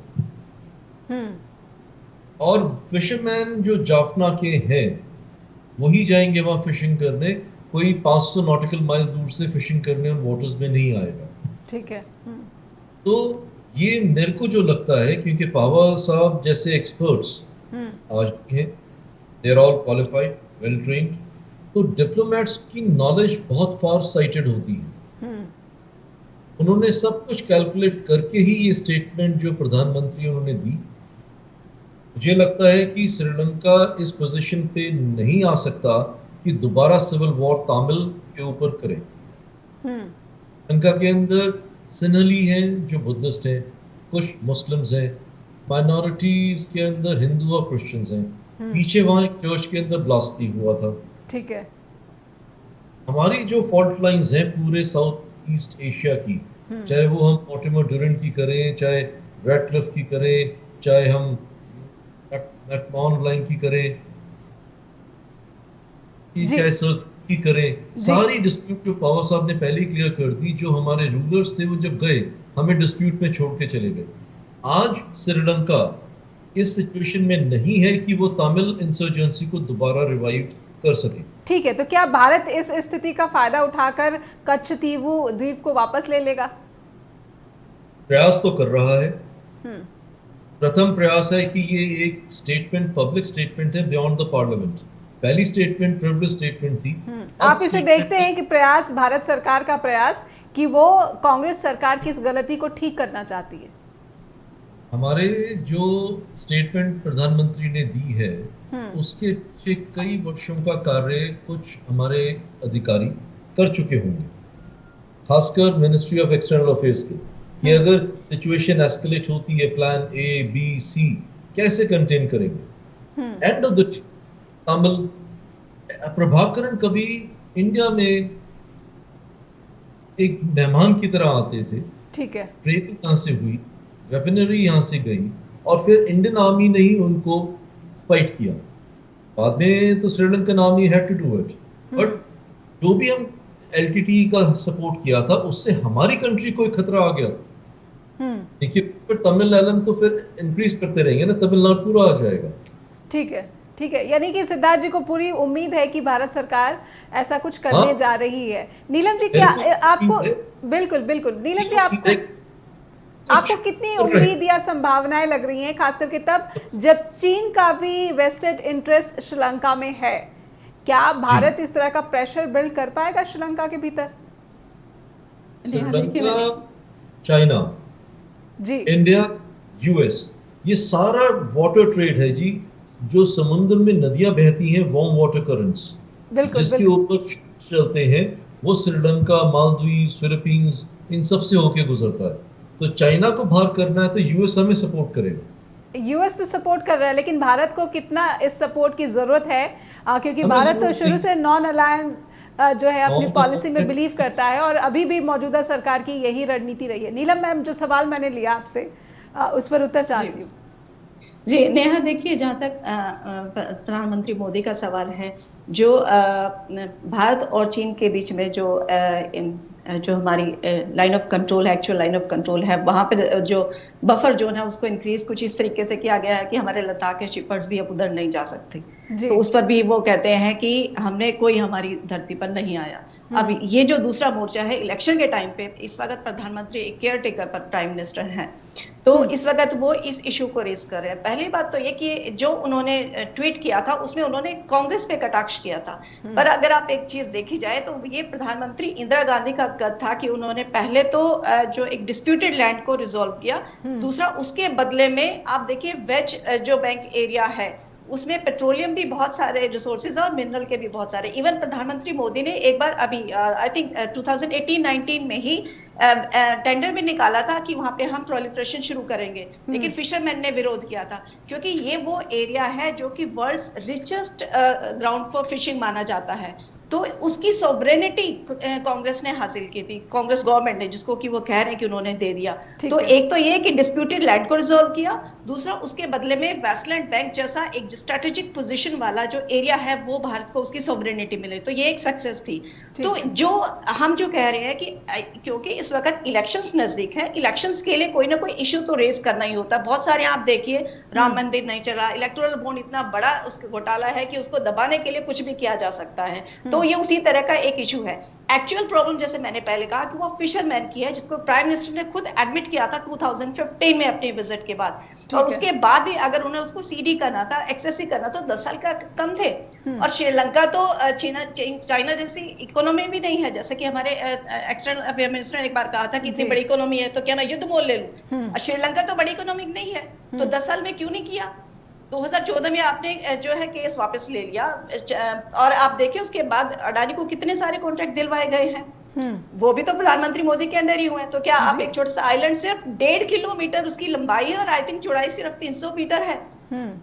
और फिशरमैन जो जाफना के हैं वही जाएंगे वहां फिशिंग करने, कोई 500 नॉटिकल माइल दूर से फिशिंग करने उन वाटर्स में नहीं आएगा। ठीक है। तो ये मेरे को जो लगता है, क्योंकि पावा साहब जैसे एक्सपर्ट्स आज भी हैं, they are all qualified, well trained, तो डिप्लोमेट्स की नॉलेज बहुत फार साइटेड होती है। उन्होंने सब कुछ कैलकुलेट करके ही ये स्टेटमेंट जो प्रधानमंत्री उन्होंने दी। मुझे लगता है कि श्रीलंका इस पोजीशन पे नहीं आ सकता कि दोबारा सिविल वॉर तामिल के ऊपर करे। श्रीलंका के अंदर सिन्हली हैं जो बुद्धिस्ट हैं, कुछ मुस्लिम्स हैं, माइनॉरिटीज के अंदर हिंदू और क्रिश्चियंस हैं। पीछे वहां एक चर्च के अंदर ब्लास्टी हुआ था। ठीक है। हमारी जो फॉल्ट लाइंस हैं पूरे साउथ ईस्ट एशिया की, चाहे वो हम मोर्टिमर ड्यूरेंट की करें, चाहे रेडक्लिफ की करें, चाहे हम मैकमोहन लाइन की करें, चाहे सर्क की करें, सारी डिस्प्यूट जो पावर साहब ने पहले ही क्लियर कर दी। जो हमारे रूलर्स थे वो जब गए हमें डिस्प्यूट में छोड़ के चले गए। आज श्रीलंका इस सिचुएशन में नहीं है कि वो तमिल इंसर्जेंसी को दोबारा रिवाइव कर सके। ठीक है, तो क्या भारत इस स्थिति का फायदा उठाकर कच्छ तीवू द्वीप को वापस ले लेगा? प्रयास तो कर रहा है। प्रथम प्रयास है कि ये एक स्टेटमेंट, पब्लिक स्टेटमेंट है बियॉन्ड द पार्लियामेंट। पहली स्टेटमेंट प्रिविलेज स्टेटमेंट थी। आप इसे देखते हैं कि प्रयास, भारत सरकार का प्रयास, कि वो कांग्रेस सरकार की इस गलती को ठीक करना चाहती है? हमारे जो स्टेटमेंट प्रधानमंत्री ने दी है उसके पीछे कई वर्षों का कार्य कुछ हमारे अधिकारी कर चुके होंगे, खासकर मिनिस्ट्री ऑफ एक्सटर्नल अफेयर्स के, कि अगर सिचुएशन एस्केलेट होती है प्लान ए बी सी कैसे कंटेन करेंगे। End of the day Tamil Prabhakaran कभी इंडिया में एक मेहमान की तरह आते थे। ठीक है। ट्रेनिंग यहाँ से हुई, वेपनरी यहाँ से गई, और फिर इंडियन आर्मी ने ही उनको फाइट किया। बाद में तो श्रीलंका नाम ही had to do it, but जो भी हम एलटीटी का सपोर्ट किया था उससे हमारी कंट्री को एक खतरा आ गया। देखिए फिर तमिलनाडु तो फिर इंक्रीज करते रहेंगे ना, तमिलनाडु पूरा आ जाएगा। ठीक है, ठीक है, यानी कि सिद्धार्थ जी को पूरी उम्मीद है कि भारत सरकार ऐसा कुछ करने जा रही है। नीलम जी क्या आपको, बिल्कुल बिल्कुल नीलम जी आपको कितनी उम्मीद या संभावनाएं लग रही हैं, खास करके तब जब चीन का भी वेस्टेड इंटरेस्ट श्रीलंका में है? क्या भारत इस तरह का प्रेशर बिल्ड कर पाएगा श्रीलंका के भीतर? श्रीलंका, चाइना जी, इंडिया, यूएस, ये सारा वाटर ट्रेड है जी। जो समुद्र में नदियां बहती हैं, वार्म वाटर करंट्स बिल्कुल जिसके ऊपर चलते हैं, वो श्रीलंका, मालदीव, फिलीपींस, इन सब से होके गुजरता है। तो चाइना को बाहर करना है तो यूएस हमें सपोर्ट करेगा। यूएस तो सपोर्ट कर रहा है, लेकिन भारत को कितना इस सपोर्ट की जरूरत है? क्योंकि भारत तो शुरू से नॉन अलायंस जो है अपनी पॉलिसी में बिलीव करता है और अभी भी मौजूदा सरकार की यही रणनीति रही है। नीलम मैम, जो सवाल मैंने लिया आपसे उस पर उत्तर चाहती हूँ। जी नेहा, देखिए जहाँ तक प्रधानमंत्री मोदी का सवाल है, जो भारत और चीन के बीच में जो हमारी लाइन ऑफ कंट्रोल है, एक्चुअल लाइन ऑफ कंट्रोल है, वहाँ पे जो बफर जोन है उसको इंक्रीज कुछ इस तरीके से किया गया है कि हमारे लद्दाख के शिपर्स भी अब उधर नहीं जा सकते। तो उस पर भी वो कहते हैं कि हमने कोई हमारी धरती पर नहीं आया। अब ये जो दूसरा मोर्चा है, इलेक्शन के टाइम पे इस वक्त प्रधानमंत्री एक केयर टेकर पर प्राइम मिनिस्टर हैं, तो इस वक्त वो इस इशू को रेज कर रहे हैं। पहली बात तो ये कि जो उन्होंने ट्वीट किया था उसमें उन्होंने कांग्रेस पे कटाक्ष किया था, पर अगर आप एक चीज देखी जाए तो ये प्रधानमंत्री इंदिरा गांधी का कद था कि उन्होंने पहले तो जो एक डिस्प्यूटेड लैंड को रिजॉल्व किया, दूसरा उसके बदले में आप देखिए वेज जो बैंक एरिया है उसमें पेट्रोलियम भी बहुत सारे रिसोर्सेज और मिनरल के भी बहुत सारे। इवन प्रधानमंत्री मोदी ने एक बार अभी आई थिंक 2018-19 में ही टेंडर भी निकाला था कि वहां पे हम प्रोलिफरेशन शुरू करेंगे, लेकिन फिशरमैन ने विरोध किया था, क्योंकि ये वो एरिया है जो कि world's richest ground for fishing माना जाता है। तो उसकी सोवरेनिटी कांग्रेस ने हासिल की थी, कांग्रेस गवर्नमेंट ने, जिसको कि वो कह रहे हैं कि उन्होंने दे दिया। तो एक तो ये कि डिस्प्यूटेड लैंड को रिजॉल्व किया, दूसरा उसके बदले में वेस्टलैंड बैंक जैसा एक स्ट्रेटेजिक पोजीशन वाला जो एरिया है वो भारत को उसकी सोवरेनिटी मिले, तो ये एक सक्सेस थी। तो जो हम जो कह रहे हैं कि क्योंकि इस वक्त इलेक्शंस नजदीक है, इलेक्शंस के लिए कोई ना कोई इश्यू तो रेज करना ही होता है। बहुत सारे आप देखिए, राम मंदिर नहीं चला, इलेक्टोरल बॉन्ड इतना बड़ा उसका घोटाला है कि उसको दबाने के लिए कुछ भी किया जा सकता है, तो ये उसी तरह का एक इशू है। एक्चुअल प्रॉब्लम जैसे मैंने पहले कहा कि वो फिशरमैन की है, जिसको प्राइम मिनिस्टर ने खुद एडमिट किया था 2015 में अपने विजिट के बाद, और उसके बाद भी अगर उन्हें उसको सीडी करना था, एक्सेसी करना, तो 10 साल का कम थे। और श्रीलंका तो चाइना जैसी इकोनॉमी भी नहीं है, जैसे कि हमारे एक्सटर्नल अफेयर मिनिस्टर ने एक बार कहा था कि इतनी बड़ी इकोनॉमी है तो क्या मैं युद्ध मोल ले लूं। श्रीलंका तो बड़ी इकोनॉमिक नहीं है, तो 10 साल में क्यों नहीं किया? 2014 में आपने जो है केस वापस ले लिया, और आप देखिए उसके बाद अडानी को कितने सारे कॉन्ट्रैक्ट दिलवाए गए हैं, वो भी तो प्रधानमंत्री मोदी के अंडर ही हुए हैं। तो क्या आप एक छोटा सा आइलैंड, सिर्फ 1.5 किलोमीटर उसकी लंबाई है और आई थिंक चौड़ाई सिर्फ 300 मीटर है,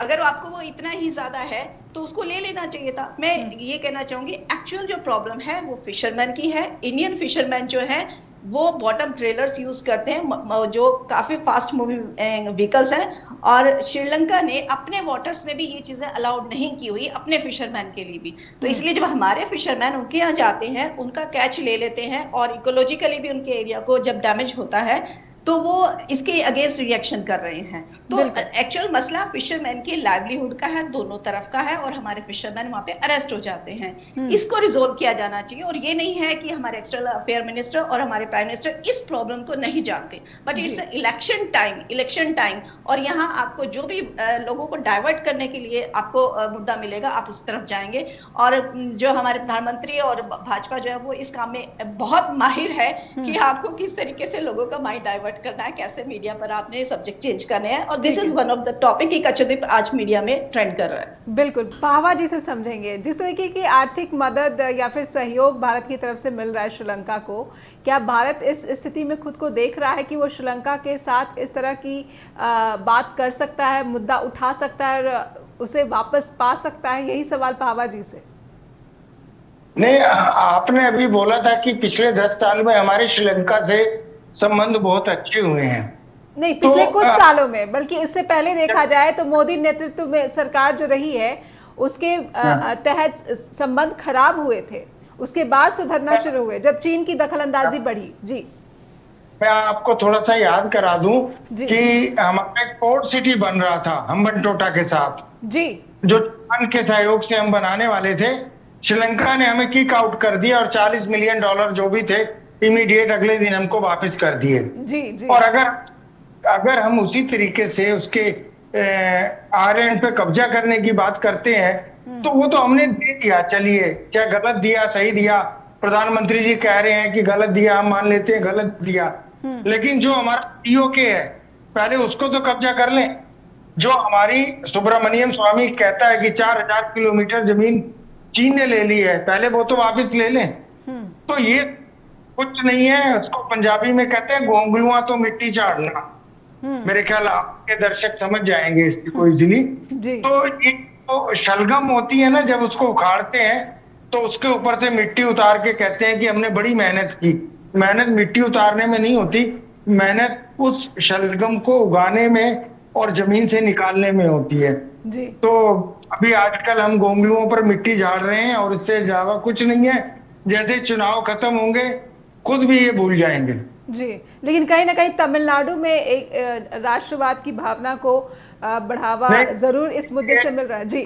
अगर आपको वो इतना ही ज्यादा है तो उसको ले लेना चाहिए था। मैं ये कहना चाहूंगी एक्चुअल जो प्रॉब्लम है वो फिशरमैन की है। इंडियन फिशरमैन जो है वो बॉटम ट्रेलर्स यूज करते हैं जो काफी फास्ट मूविंग व्हीकल्स हैं, और श्रीलंका ने अपने वाटर्स में भी ये चीजें अलाउड नहीं की हुई अपने फिशरमैन के लिए भी। तो इसलिए जब हमारे फिशरमैन उनके यहाँ जाते हैं, उनका कैच ले लेते हैं, और इकोलॉजिकली भी उनके एरिया को जब डैमेज होता है तो वो इसके अगेंस्ट रिएक्शन कर रहे हैं। तो एक्चुअल मसला फिशरमैन की लाइवलीहुड का है, दोनों तरफ का है, और हमारे फिशरमैन वहां पे अरेस्ट हो जाते हैं। इसको रिजोल्व किया जाना चाहिए, और ये नहीं है कि हमारे एक्सटर्नल अफेयर मिनिस्टर और हमारे प्राइम मिनिस्टर इस प्रॉब्लम को नहीं जानते, बट इट्स इलेक्शन टाइम, और यहाँ आपको जो भी लोगों को डाइवर्ट करने के लिए आपको मुद्दा मिलेगा, आप उस तरफ जाएंगे। और जो हमारे प्रधानमंत्री और भाजपा जो है वो इस काम में बहुत माहिर है कि आपको किस तरीके से लोगों का माइंड डाइवर्ट करना है, कैसे मीडिया पर आपने सब्जेक्ट चेंज करने हैं, और this is one of the topic कि कच्छदीप आज मीडिया में ट्रेंड कर रहा है। बिल्कुल, पाहवा जी से समझेंगे, जिस तरीके की आर्थिक मदद या फिर सहयोग भारत की तरफ से मिल रहा है श्रीलंका को, क्या भारत इस स्थिति में खुद को देख रहा है कि वो श्रीलंका के साथ इस तरह की बात कर सकता है, मुद्दा उठा सकता है और उसे वापस पा सकता है? यही सवाल पाहवा जी से। नहीं, आपने अभी बोला था कि पिछले 10 साल में हमारे श्रीलंका से संबंध बहुत अच्छे हुए हैं, नहीं, पिछले तो, कुछ सालों में, बल्कि इससे पहले देखा जाए तो मोदी नेतृत्व में सरकार जो रही है उसके तहत संबंध खराब हुए थे, उसके बाद सुधरना शुरू हुए जब चीन की दखलंदाजी बढ़ी। जी, मैं आपको थोड़ा सा याद करा दूं जी। कि हमारा एक पोर्ट सिटी बन रहा था हम्बनटोटा के साथ, जी, जो जापान के सहयोग से हम बनाने वाले थे। श्रीलंका ने हमें किक आउट कर दिया और $40 मिलियन जो भी थे इमीडिएट अगले दिन हमको वापस कर दिए। जी, जी। और अगर हम उसी तरीके से उसके आयरलैंड पे कब्जा करने की बात करते हैं तो वो तो हमने दे दिया, चलिए चाहे गलत दिया सही दिया, प्रधानमंत्री जी कह रहे हैं कि गलत दिया, हम मान लेते हैं गलत दिया, लेकिन जो हमारा पीओके है पहले उसको तो कब्जा कर लें। जो हमारी सुब्रमण्यम स्वामी कहता है कि 4000 किलोमीटर जमीन चीन ने ले ली है, पहले वो तो वापस ले लें। तो ये कुछ नहीं है, उसको पंजाबी में कहते हैं गोंगलुआ तो मिट्टी झाड़ना। मेरे ख्याल आपके दर्शक समझ जाएंगे इसको इजीली। तो ये तो शलगम होती है ना, जब उसको उखाड़ते हैं तो उसके ऊपर से मिट्टी उतार के कहते हैं कि हमने बड़ी मेहनत की। मेहनत मिट्टी उतारने में नहीं होती, मेहनत उस शलगम को उगाने में और जमीन से निकालने में होती है। जी। तो अभी आजकल हम गोंगलुओं पर मिट्टी झाड़ रहे हैं और इससे ज्यादा कुछ नहीं है। जैसे चुनाव खत्म होंगे खुद भी ये भूल जाएंगे। जी, लेकिन कहीं ना कहीं तमिलनाडु में एक राष्ट्रवाद की भावना को बढ़ावा जरूर इस मुद्दे से मिल रहा है। जी,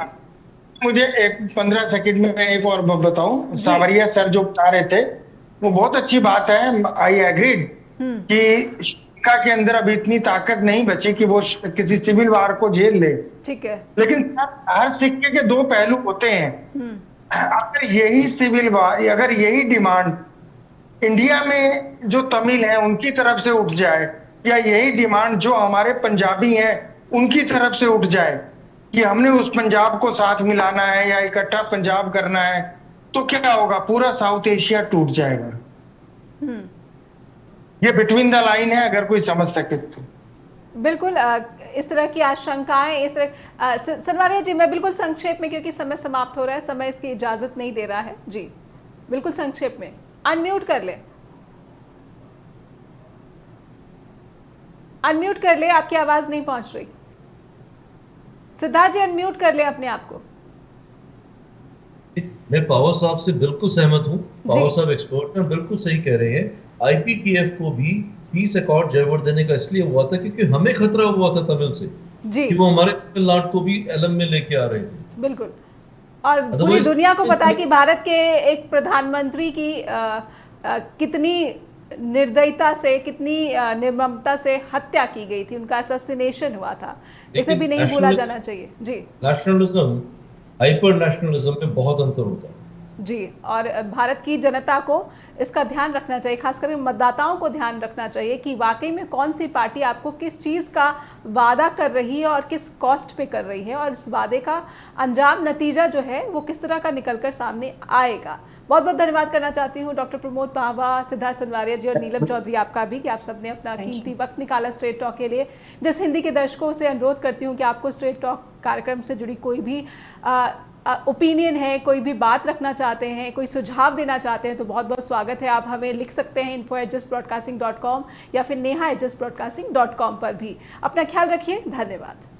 मुझे एक 15 सेकंड में मैं एक और बताऊं। सावरिया सर जो बता रहे थे वो बहुत अच्छी बात है, आई एग्रीड कि श्रीलंका के अंदर अभी इतनी ताकत नहीं बची कि वो किसी सिविल वार को झेल ले। ठीक है, लेकिन हर सिक्के के दो पहलू होते हैं। अगर यही सिविल वार, अगर यही डिमांड इंडिया में जो तमिल है उनकी तरफ से उठ जाए, या यही डिमांड जो हमारे पंजाबी हैं उनकी तरफ से उठ जाए कि हमने उस पंजाब को साथ मिलाना है या इकट्ठा पंजाब करना है, तो क्या होगा? पूरा साउथ एशिया टूट जाएगा। ये बिटवीन द लाइन है, अगर कोई समझ सके तो। बिल्कुल, इस तरह की आशंकाएं, इस तरह सनवारिया जी, मैं बिल्कुल संक्षेप में, क्योंकि समय समाप्त हो रहा है, समय इसकी इजाजत नहीं दे रहा है। जी, बिल्कुल संक्षेप में अनम्यूट कर ले, अनम्यूट कर ले, आपकी आवाज नहीं पहुंच रही। सिद्धार्थ जी अनम्यूट कर ले अपने आप को। मैं पावर साहब से बिल्कुल सहमत हूँ। पावर साहब एक्सपर्ट हैं, बिल्कुल सही कह रहे हैं। आईपीकेएफ को भी पीस अकॉर्ड जयवर देने का इसलिए हुआ था क्योंकि हमें खतरा हुआ था तमिल से जी, कि वो हमारे तमिलनाडु को भी एलम में लेके आ रहे थे। बिल्कुल, और पूरी दुनिया को पता है कि भारत के एक प्रधानमंत्री की कितनी निर्दयता से, कितनी निर्ममता से हत्या की गई थी, उनका असैसिनेशन हुआ था। इसे भी नहीं भूला जाना चाहिए। जी, नेशनलिज्म हाइपर नेशनलिज्म में बहुत अंतर होता है। जी, और भारत की जनता को इसका ध्यान रखना चाहिए, खासकर मतदाताओं को ध्यान रखना चाहिए कि वाकई में कौन सी पार्टी आपको किस चीज़ का वादा कर रही है और किस कॉस्ट पे कर रही है, और इस वादे का अंजाम नतीजा जो है वो किस तरह का निकलकर सामने आएगा। बहुत बहुत धन्यवाद करना चाहती हूँ डॉक्टर प्रमोद पाहवा, सिद्धार्थ सनवारिया जी और नीलम चौधरी, आपका भी, कि आप सबने अपना कीमती वक्त निकाला स्ट्रेट टॉक के लिए। जिस हिंदी के दर्शकों से अनुरोध करती हूँ कि आपको स्ट्रेट टॉक कार्यक्रम से जुड़ी कोई भी ओपिनियन है, कोई भी बात रखना चाहते हैं, कोई सुझाव देना चाहते हैं, तो बहुत बहुत स्वागत है। आप हमें लिख सकते हैं info@justbroadcasting.com या फिर neha@justbroadcasting.com पर भी। अपना ख्याल रखिए, धन्यवाद।